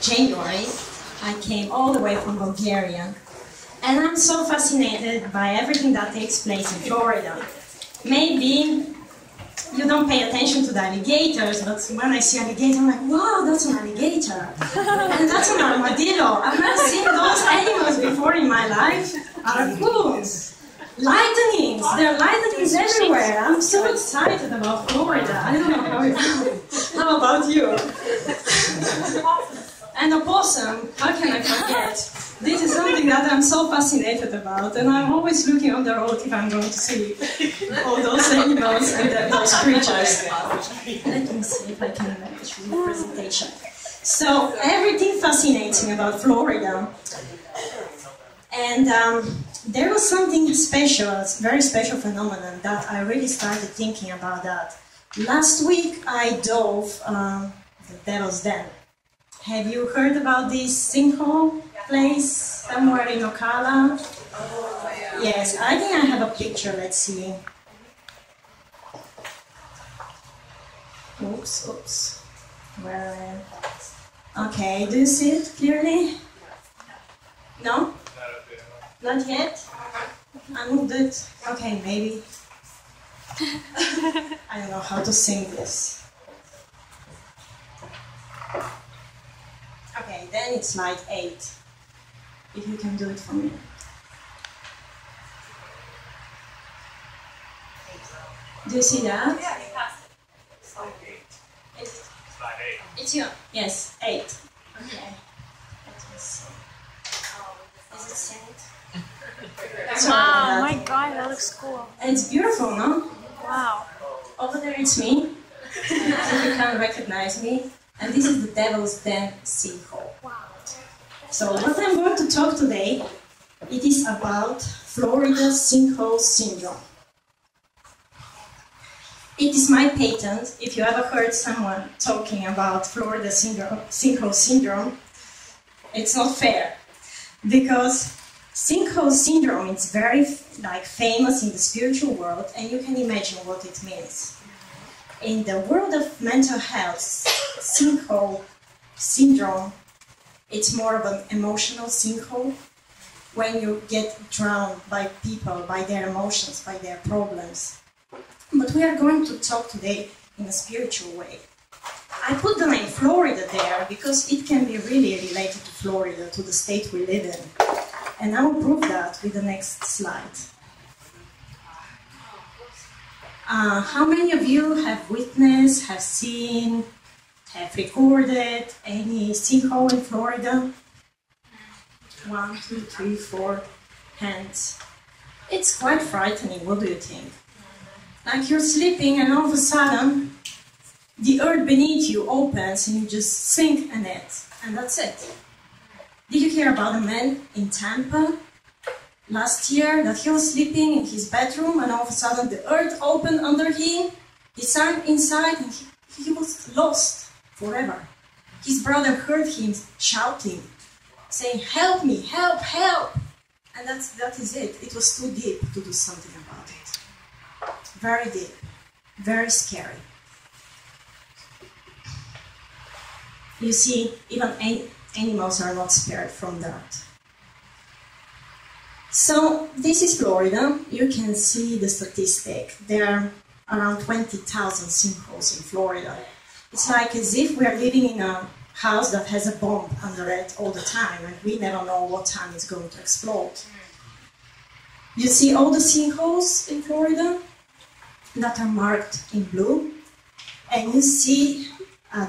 January, I came all the way from Bulgaria, and I'm so fascinated by everything that takes place in Florida. Maybe you don't pay attention to the alligators, but when I see alligator, I'm like, wow, that's an alligator. And that's an armadillo. I've never seen those animals before in my life. Raccoons. Lightnings. There are lightnings everywhere. I'm so excited about Florida. I don't know how about you? And a possum, how can I forget? This is something that I'm so fascinated about, and I'm always looking on the road if I'm going to see all those animals and those creatures. Let me see if I can manage with the presentation. So, everything fascinates me about Florida. And there was something special, a very special phenomenon that I really started thinking about that. Last week I dove the Devil's Den. Have you heard about this sinkhole place somewhere in Ocala? Yes, I think I have a picture, let's see. Oops. Where? Okay, do you see it clearly? No? Not yet? I moved it. Okay, maybe. I don't know how to sing this. Okay, then it's slide 8. If you can do it for me. Do you see that? Yeah, you passed it. Slide 8. Slide 8. It's you. Yes, 8. Okay. Let me see. Is it synced? Wow, my God, that looks cool. And it's beautiful, no? Wow. Over there it's me. So you can recognize me. And this is the Devil's Den sinkhole. Wow. So what I'm going to talk today, it is about Florida sinkhole syndrome. It is my patent. If you ever heard someone talking about Florida sinkhole syndrome, it's not fair. Because sinkhole syndrome is very famous in the spiritual world, and you can imagine what it means. In the world of mental health, sinkhole syndrome, it's more of an emotional sinkhole, when you get drowned by people, by their emotions, by their problems. But we are going to talk today in a spiritual way. I put the name Florida there because it can be really related to Florida, to the state we live in. And I will prove that with the next slide. How many of you have witnessed, have seen, have recorded any sinkhole in Florida? 1, 2, 3, 4 hands. It's quite frightening, what do you think? Like you're sleeping and all of a sudden the earth beneath you opens and you just sink in it, and that's it. Did you hear about a man in Tampa last year that he was sleeping in his bedroom and all of a sudden the earth opened under him, he sank inside and he was lost forever. His brother heard him shouting, saying, "Help me, help, help!" And that is it. It was too deep to do something about it. Very deep, very scary. You see, even animals are not spared from that. So, this is Florida. You can see the statistic. There are around 20,000 sinkholes in Florida. It's like as if we are living in a house that has a bomb under it all the time, and we never know what time it's going to explode. You see all the sinkholes in Florida that are marked in blue, and you see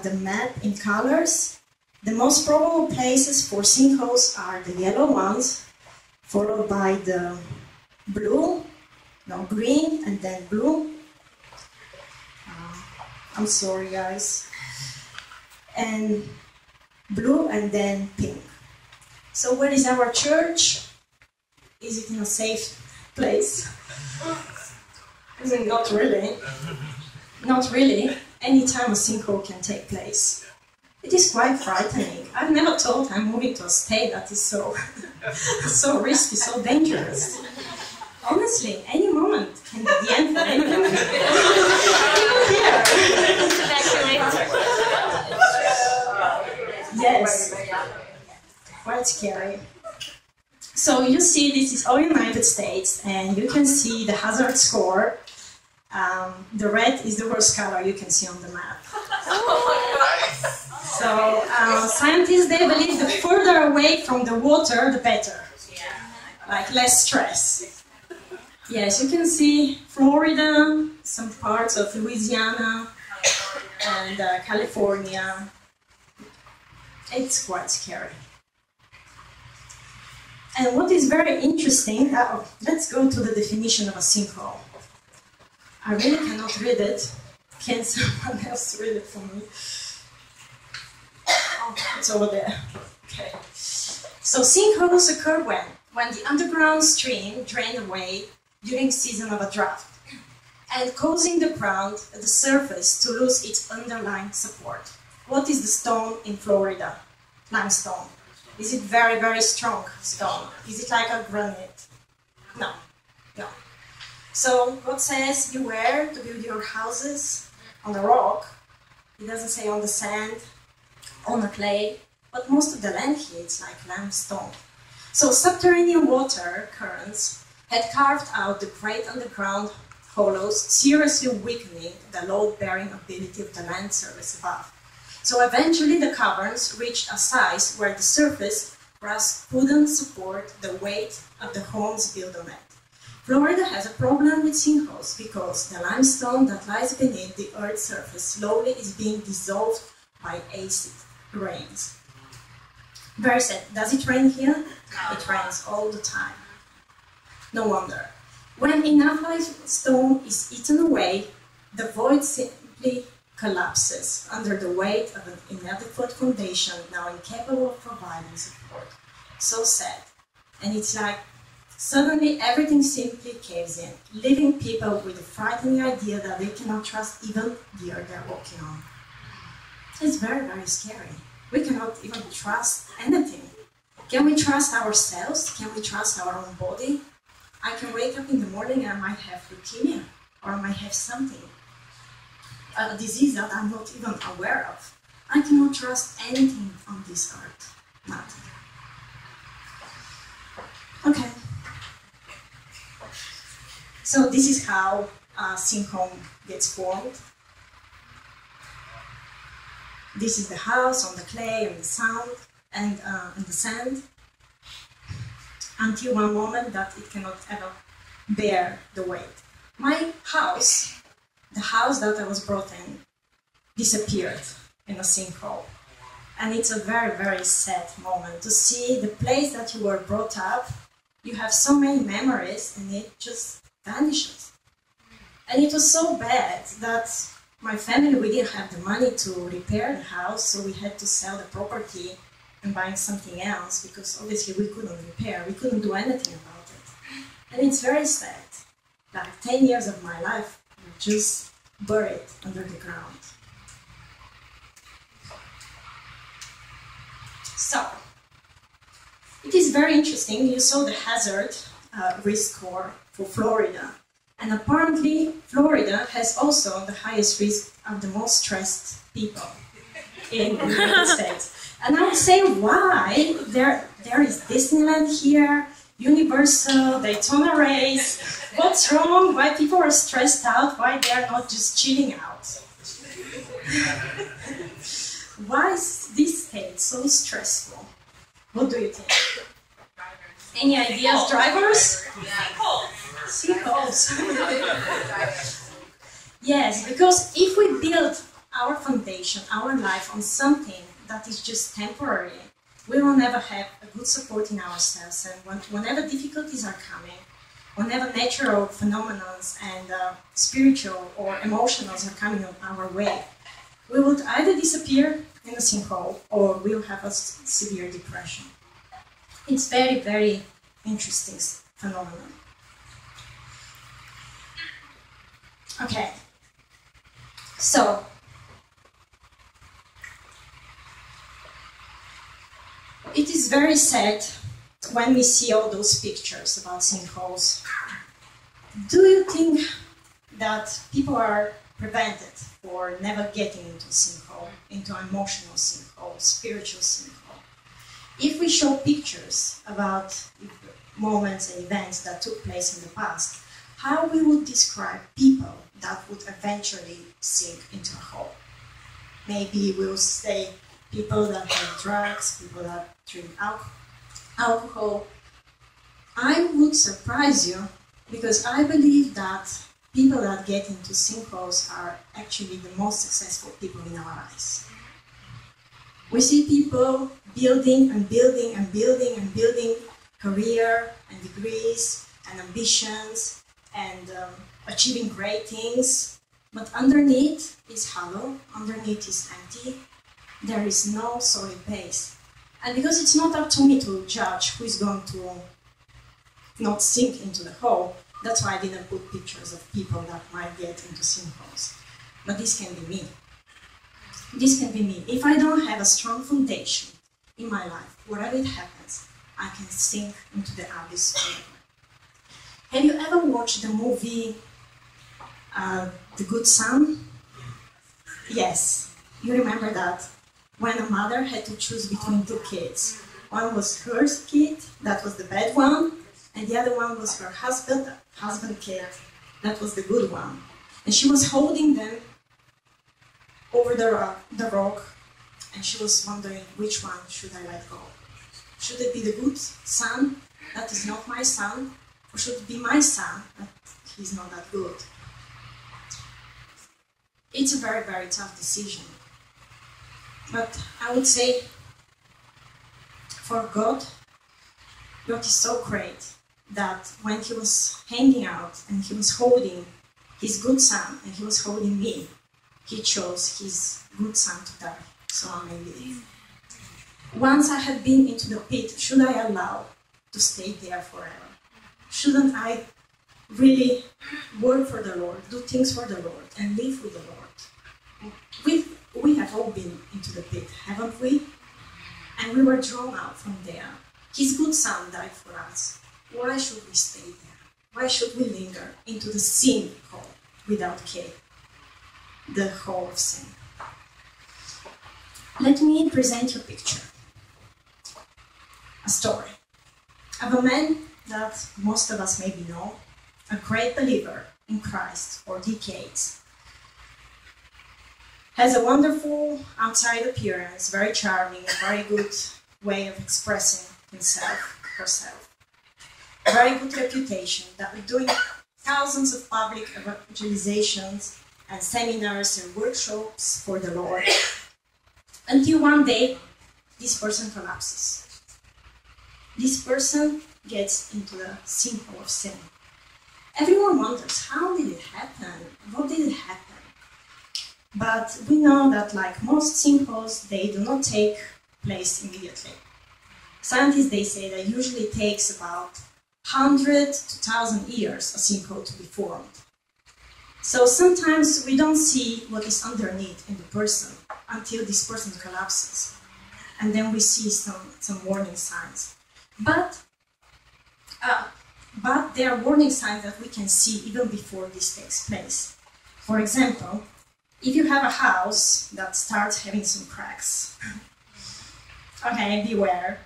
the map in colors. The most probable places for sinkholes are the yellow ones, followed by the blue, no, green, and then blue. I'm sorry, guys. And blue, and then pink. So where is our church? Is it in a safe place? Not really. Not really. Anytime a sinkhole can take place. It is quite frightening. I've never thought I'm moving to a state that is so risky, so dangerous. Honestly, any moment can be the end for anyone. Yes, quite scary. So you see, this is all United States, and you can see the hazard score. The red is the worst color you can see on the map. So scientists, they believe the further away from the water, the better. Like less stress. Yes, you can see Florida, some parts of Louisiana, and California. It's quite scary. And what is very interesting, let's go to the definition of a sinkhole. I really cannot read it. Can someone else read it for me? Oh, it's over there. Okay. So sinkholes occur when the underground stream drains away during season of a drought, and causing the ground at the surface to lose its underlying support. What is the stone in Florida? Limestone. Is it very, very strong stone? Is it like a granite? No. No. So God says, beware to build your houses on the rock. It doesn't say on the sand, on the clay, but most of the land here it's like limestone. So subterranean water currents had carved out the great underground hollows, seriously weakening the load-bearing ability of the land surface above. So eventually the caverns reached a size where the surface couldn't support the weight of the homes built on it. Florida has a problem with sinkholes because the limestone that lies beneath the Earth's surface slowly is being dissolved by acid rains. Very sad. Does it rain here? It rains all the time. No wonder. When enough limestone is eaten away, the void simply collapses under the weight of an inadequate foundation now incapable of providing support. So sad. And it's like suddenly everything simply caves in, leaving people with the frightening idea that they cannot trust even the earth they're walking on. It's very, very scary. We cannot even trust anything. Can we trust ourselves? Can we trust our own body? I can wake up in the morning and I might have leukemia, or I might have something, a disease that I'm not even aware of. I cannot trust anything on this earth. Nothing. Okay. So this is how a sinkhole gets formed. This is the house on the clay and the sand, and the sand, until one moment that it cannot ever bear the weight. My house, the house that I was brought in, disappeared in a sinkhole. And it's a very, very sad moment to see the place that you were brought up. You have so many memories and it just vanishes. And it was so bad that my family, we didn't have the money to repair the house, so we had to sell the property and buy something else, because obviously we couldn't repair, we couldn't do anything about it. And it's very sad. Like 10 years of my life were just buried under the ground. So, it is very interesting. You saw the hazard risk score for Florida. And apparently, Florida has also the highest risk of the most stressed people in the United States. And I would say, why? There is Disneyland here, Universal, Daytona race. What's wrong? Why people are stressed out? Why they are not just chilling out? Why is this state so stressful? What do you think? Any ideas, drivers? Sinkholes. Yes, because if we build our foundation, our life on something that is just temporary, we will never have a good support in ourselves. And whenever difficulties are coming, whenever natural phenomena and spiritual or emotionals are coming our way, we will either disappear in a sinkhole or we'll have a severe depression. It's very, very interesting phenomenon. Okay, so it is very sad when we see all those pictures about sinkholes. Do you think that people are prevented for never getting into sinkhole, into emotional sinkhole, spiritual sinkhole. If we show pictures about moments and events that took place in the past, how we would describe people that would eventually sink into a hole? Maybe we'll say people that have drugs, people that drink alcohol. I would surprise you because I believe that people that get into sinkholes are actually the most successful people in our eyes. We see people building and building and building and building career and degrees and ambitions and achieving great things, but underneath is hollow, underneath is empty. There is no solid base. And because it's not up to me to judge who is going to not sink into the hole, that's why I didn't put pictures of people that might get into sinkholes. But this can be me. This can be me. If I don't have a strong foundation in my life, whatever it happens, I can sink into the abyss forever. Have you ever watched the movie The Good Son? Yes. You remember that? When a mother had to choose between two kids. One was her kid, that was the bad one, and the other one was her husband kid, that was the good one. And she was holding them over the rock, and she was wondering, which one should I let go? Should it be the good son, that is not my son, or should it be my son, that he's not that good? It's a very, very tough decision. But I would say, for God is so great that when he was hanging out and he was holding his good son and he was holding me, he chose his good son to die, so I may live. Once I had been into the pit, should I allow to stay there forever? Shouldn't I really work for the Lord, do things for the Lord, and live with the Lord? We have all been into the pit, haven't we? And we were drawn out from there. His good son died for us. Why should we stay there? Why should we linger into the sin hole without K? The hole of sin. Let me present you a picture. A story of a man that most of us maybe know, a great believer in Christ for decades. Has a wonderful outside appearance, very charming, a very good way of expressing himself, herself. A very good reputation, that we're doing thousands of public evangelizations and seminars and workshops for the Lord. Until one day, this person collapses. This person gets into the sinkhole of sin. Everyone wonders, how did it happen? What did it happen? But we know that, like most sinkholes, they do not take place immediately. Scientists, they say that usually takes about 100 to 1,000 years a sinkhole to be formed. So sometimes we don't see what is underneath in the person until this person collapses. And then we see some warning signs. But there are warning signs that we can see even before this takes place. For example, if you have a house that starts having some cracks, okay, beware.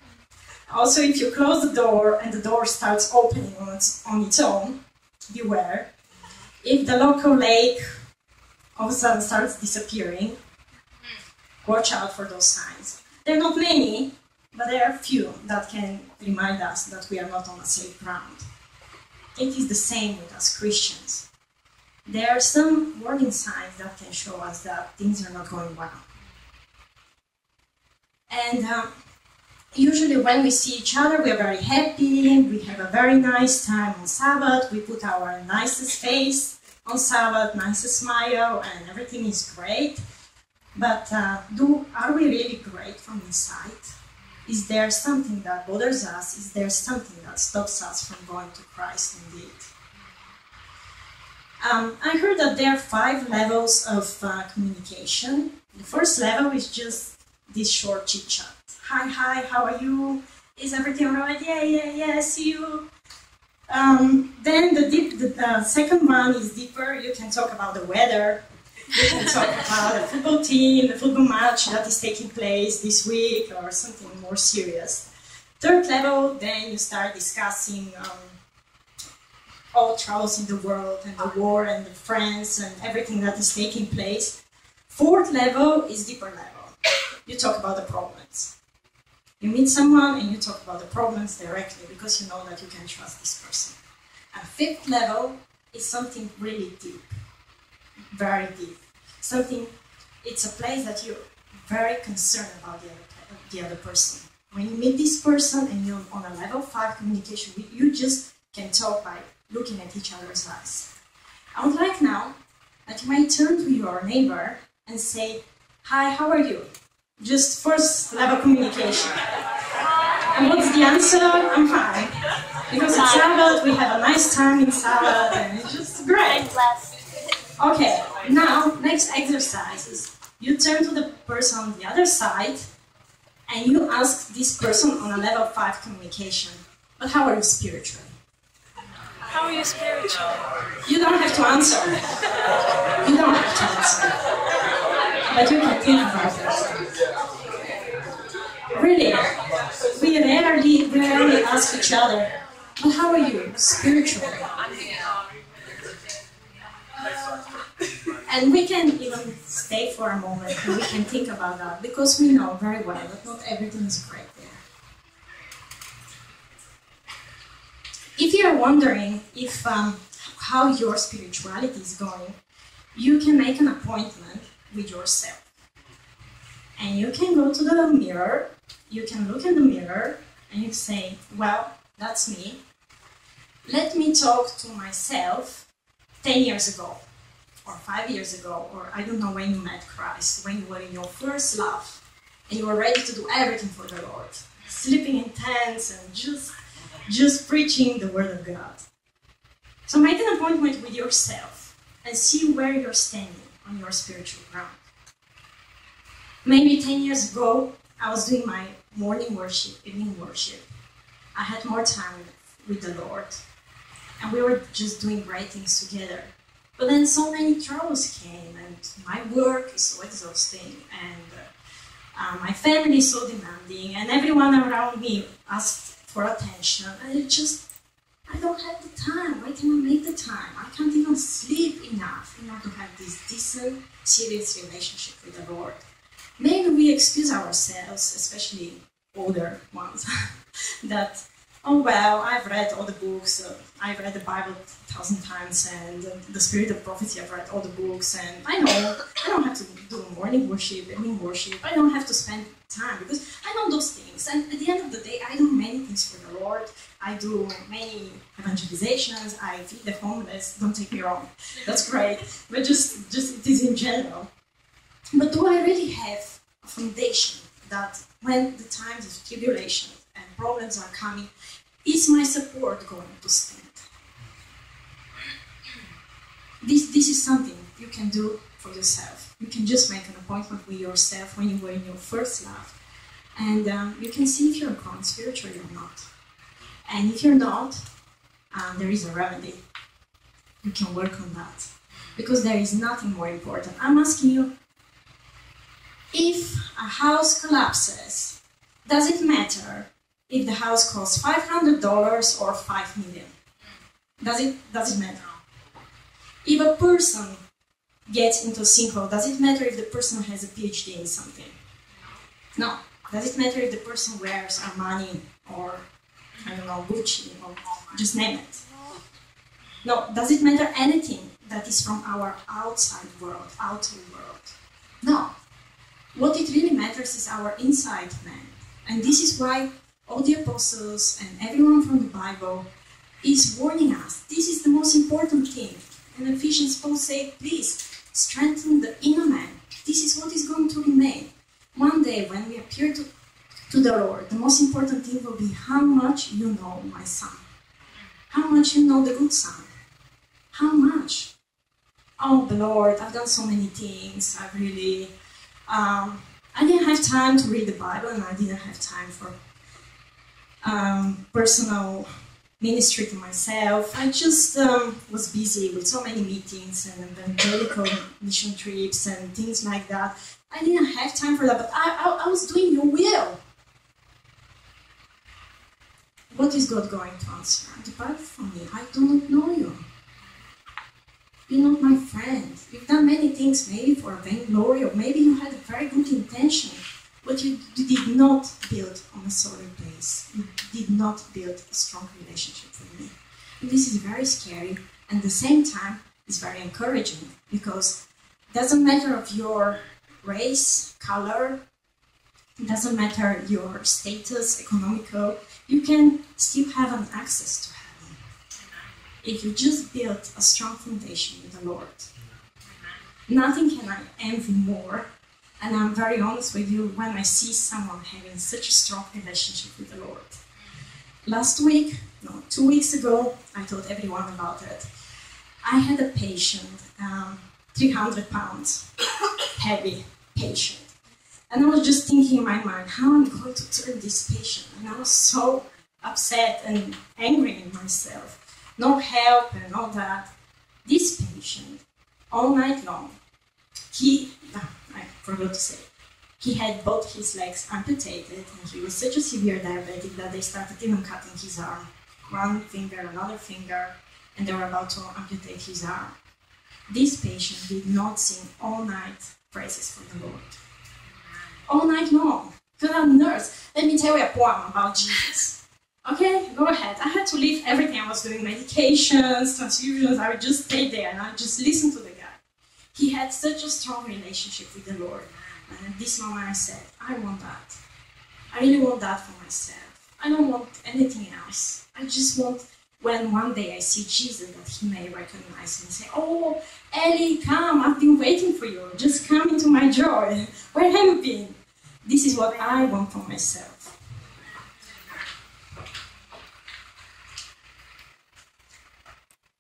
Also, if you close the door and the door starts opening on its own, beware. If the local lake all of a sudden starts disappearing, watch out for those signs. There are not many, but there are few that can remind us that we are not on a safe ground. It is the same with us Christians. There are some warning signs that can show us that things are not going well. And usually when we see each other, we are very happy, we have a very nice time on Sabbath, we put our nicest face on Sabbath, nicest smile, and everything is great. But are we really great from inside? Is there something that bothers us? Is there something that stops us from going to Christ indeed? I heard that there are 5 levels of communication. The first level is just this short chit-chat. Hi, how are you? Is everything alright? Yeah, see you. Then the second one is deeper. You can talk about the weather. You can talk about a football team, a football match that is taking place this week, or something more serious. Third level, then you start discussing all troubles in the world, and the war, and the friends, and everything that is taking place. Fourth level is deeper level. You talk about the problems. You meet someone and you talk about the problems directly because you know that you can trust this person. And fifth level is something really deep, very deep. It's a place that you're very concerned about the other person. When you meet this person and you're on a level 5 communication, you just can talk by looking at each other's eyes. I would like now that you might turn to your neighbor and say, "Hi, how are you?" Just first level communication. And what's the answer? "I'm fine." Because it's Sabbath, we have a nice time in Sabbath, and it's just great. Okay, now, next exercise is you turn to the person on the other side and you ask this person on a level 5 communication, "But how are you spiritually?" How are you spiritually? You don't have to answer. You don't have to answer. But you can think about it. Really, we rarely ask each other, "But how are you spiritually?" And we can even stay for a moment and we can think about that because we know very well that not everything is great there. If you're wondering how your spirituality is going, you can make an appointment with yourself. And you can go to the mirror, you can look in the mirror and you say, "Well, that's me. Let me talk to myself 10 years ago. Or 5 years ago, or I don't know when you met Christ, when you were in your first love, and you were ready to do everything for the Lord, sleeping in tents and just preaching the Word of God." So make an appointment with yourself and see where you're standing on your spiritual ground. Maybe 10 years ago, I was doing my morning worship, evening worship. I had more time with the Lord, and we were just doing great things together. But then so many troubles came, and my work is so exhausting, and my family is so demanding, and everyone around me asked for attention, and I don't have the time. Why can I make the time? I can't even sleep enough in order to have this decent, serious relationship with the Lord. Maybe we excuse ourselves, especially older ones, that, "Oh well, I've read all the books, I've read the Bible 1,000 times, and the Spirit of Prophecy, I've read all the books, and I know I don't have to do morning worship, evening worship, I don't have to spend time, because I know those things, and at the end of the day, I do many things for the Lord, I do many evangelizations, I feed the homeless," don't take me wrong, that's great, but just it is in general. But do I really have a foundation that when the times of tribulation and problems are coming, is my support going to stand? This is something you can do for yourself. You can just make an appointment with yourself when you were in your first love. And you can see if you're growing spiritually or not. And if you're not, there is a remedy. You can work on that. Because there is nothing more important. I'm asking you, if a house collapses, does it matter if the house costs $500 or $5 million? Does it matter? If a person gets into a sinkhole, does it matter if the person has a PhD in something? No. Does it matter if the person wears Armani or, I don't know, Gucci, or just name it? No. Does it matter anything that is from our outside world, outer world? No. What it really matters is our inside man. And this is why all the apostles and everyone from the Bible is warning us. This is the most important thing. And Ephesians Paul said, please, strengthen the inner man. This is what is going to remain. One day, when we appear to the Lord, the most important thing will be how much you know my son. How much you know the good son. How much? Oh, the Lord, I've done so many things. I didn't have time to read the Bible, and I didn't have time for personal ministry to myself. I just was busy with so many meetings and evangelical mission trips and things like that. I didn't have time for that, but I was doing your will. What is God going to answer? Depart from me, I do not know you. You're not my friend. You've done many things, maybe for vainglory, or maybe you had a very good intention, but you did not build on a solid base. You did not build a strong relationship with me. And this is very scary, and at the same time, it's very encouraging, because it doesn't matter of your race, color, it doesn't matter your status, economical, you can still have an access to heaven if you just build a strong foundation with the Lord. Nothing can I envy more, and I'm very honest with you when I see someone having such a strong relationship with the Lord. Last week, no, 2 weeks ago, I told everyone about it. I had a patient, 300 pounds, heavy patient. And I was just thinking in my mind, how am I going to turn this patient? And I was so upset and angry in myself. No help and all that. This patient, all night long, I forgot to say, he had both his legs amputated, and he was such a severe diabetic that they started even cutting his arm. One finger, another finger, and they were about to amputate his arm. This patient did not sing all night praises for the Lord. All night long. Because I'm a nurse. Let me tell you a poem about Jesus. Okay, go ahead. I had to leave everything I was doing, medications, transfusions. I would just stay there and I would just listen to the guy. He had such a strong relationship with the Lord. And at this moment I said, I want that. I really want that for myself. I don't want anything else. I just want, when one day I see Jesus, that he may recognize me and say, oh, Ellie, come, I've been waiting for you. Just come into my joy. Where have you been? This is what I want for myself.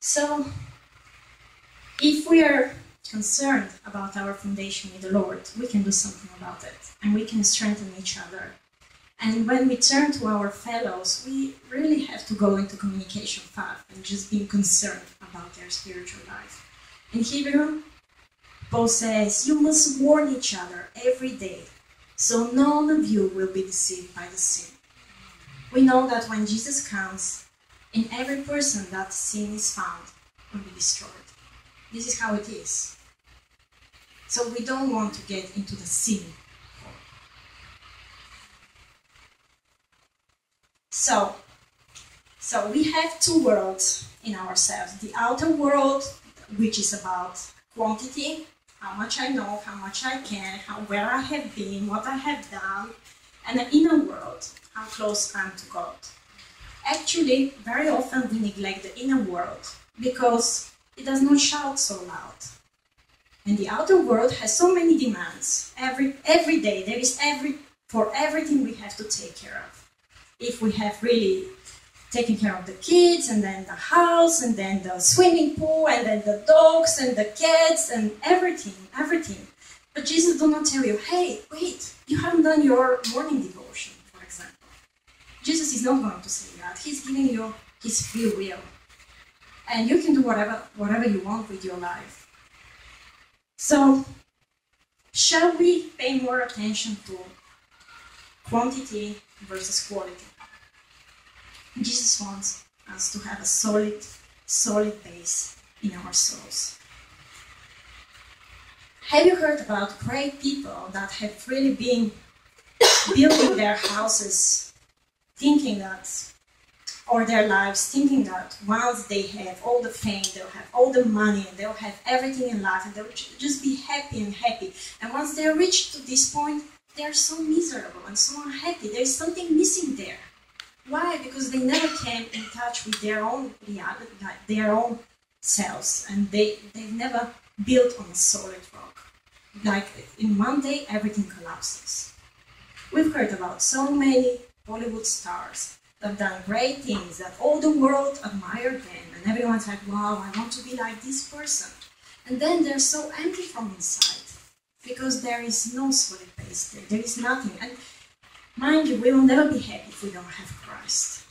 So, if we are concerned about our foundation with the Lord, we can do something about it, and we can strengthen each other. And when we turn to our fellows, we really have to go into communication path and just being concerned about their spiritual life. In Hebrew, Paul says, you must warn each other every day, so none of you will be deceived by the sin. We know that when Jesus comes, in every person that sin is found will be destroyed. This is how it is. So we don't want to get into the sin. So we have two worlds in ourselves. The outer world, which is about quantity, how much I know, how much I can, where I have been, what I have done, and the inner world, how close I am to God. Actually, very often we neglect the inner world because it does not shout so loud. And the outer world has so many demands. Every day there is for everything we have to take care of. If we have really taken care of the kids, and then the house, and then the swimming pool, and then the dogs, and the cats, and everything. But Jesus does not tell you, hey, wait, you haven't done your morning devotion, for example. Jesus is not going to say that. He's giving you his free will. And you can do whatever you want with your life. So, shall we pay more attention to quantity versus quality? Jesus wants us to have a solid base in our souls. Have you heard about great people that have really been building their houses thinking that, or their lives thinking that once they have all the fame, they'll have all the money, and they'll have everything in life, and they'll just be happy and happy. And once they're reached to this point, they're so miserable and so unhappy. There's something missing there. Why? Because they never came in touch with their own reality, their own selves, and they've never built on a solid rock. Like in one day, everything collapses. We've heard about so many Hollywood stars that have done great things, that all the world admired them, and everyone's like, wow, I want to be like this person. And then they're so empty from inside, because there is no solid base there. There is nothing. And mind you, we will never be happy if we don't have Christ.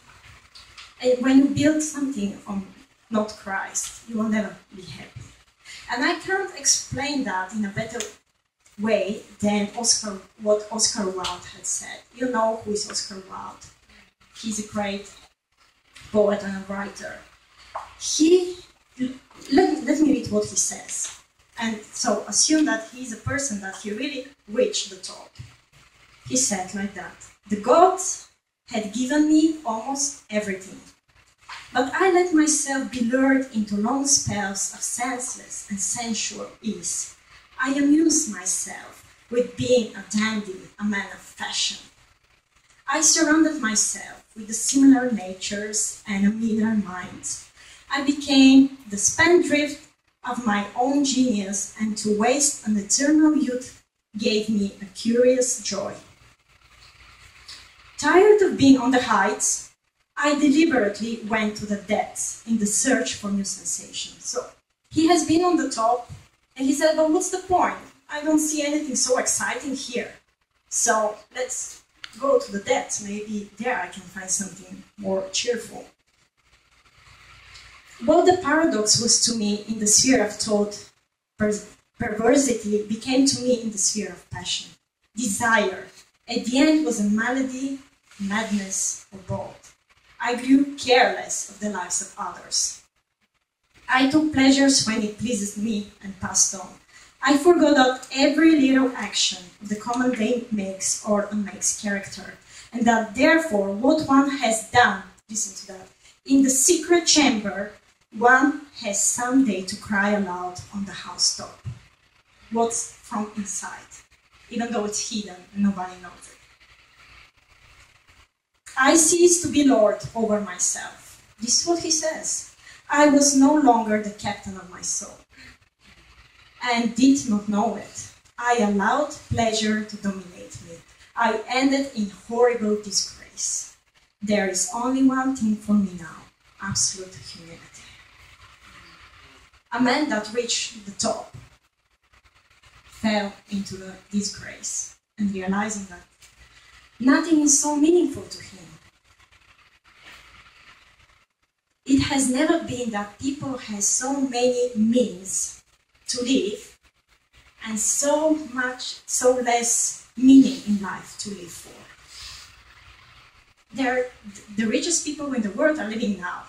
And when you build something on not Christ, you will never be happy. And I can't explain that in a better way than what Oscar Wilde had said. You know who is Oscar Wilde. He's a great poet and a writer. Let me read what he says. And so assume that he's a person that he really reached the top. He said like that: the gods had given me almost everything, but I let myself be lured into long spells of senseless and sensual ease. I amused myself with being a dandy, a man of fashion. I surrounded myself with the similar natures and a meaner mind. I became the spendthrift of my own genius, and to waste an eternal youth gave me a curious joy. Tired of being on the heights, I deliberately went to the depths in the search for new sensations. So he has been on the top, and he said, well, what's the point? I don't see anything so exciting here. So let's go to the depths. Maybe there I can find something more cheerful. What the paradox was to me in the sphere of thought, perversity became to me in the sphere of passion. Desire, at the end, was a malady, madness, or both. I grew careless of the lives of others. I took pleasures when it pleased me and passed on. I forgot that every little action of the common day makes or unmakes character, and that therefore what one has done, listen to that, in the secret chamber, one has someday to cry aloud on the housetop. What's from inside, even though it's hidden and nobody knows it. I ceased to be lord over myself. This is what he says. I was no longer the captain of my soul, and did not know it. I allowed pleasure to dominate me. I ended in horrible disgrace. There is only one thing for me now: absolute humility. A man that reached the top fell into the disgrace, and realizing that nothing is so meaningful to him. It has never been that people have so many means to live and so less meaning in life to live for. The richest people in the world are living now.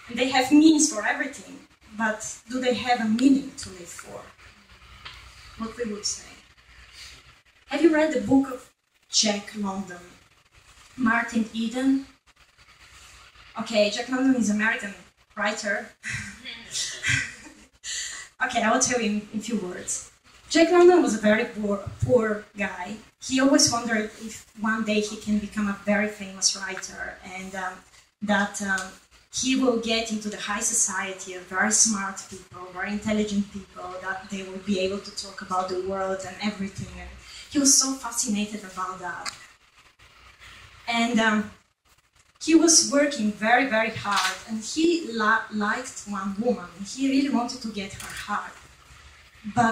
And they have means for everything, but do they have a meaning to live for? What we would say. Have you read the book of Jack London, Martin Eden? Okay, Jack London is an American writer. Okay, I will tell you in a few words. Jack London was a very poor guy. He always wondered if one day he can become a very famous writer, and that he will get into the high society of very smart people, very intelligent people, that they will be able to talk about the world and everything. And he was so fascinated about that. And he was working very, very hard, and he liked one woman. He really wanted to get her heart. But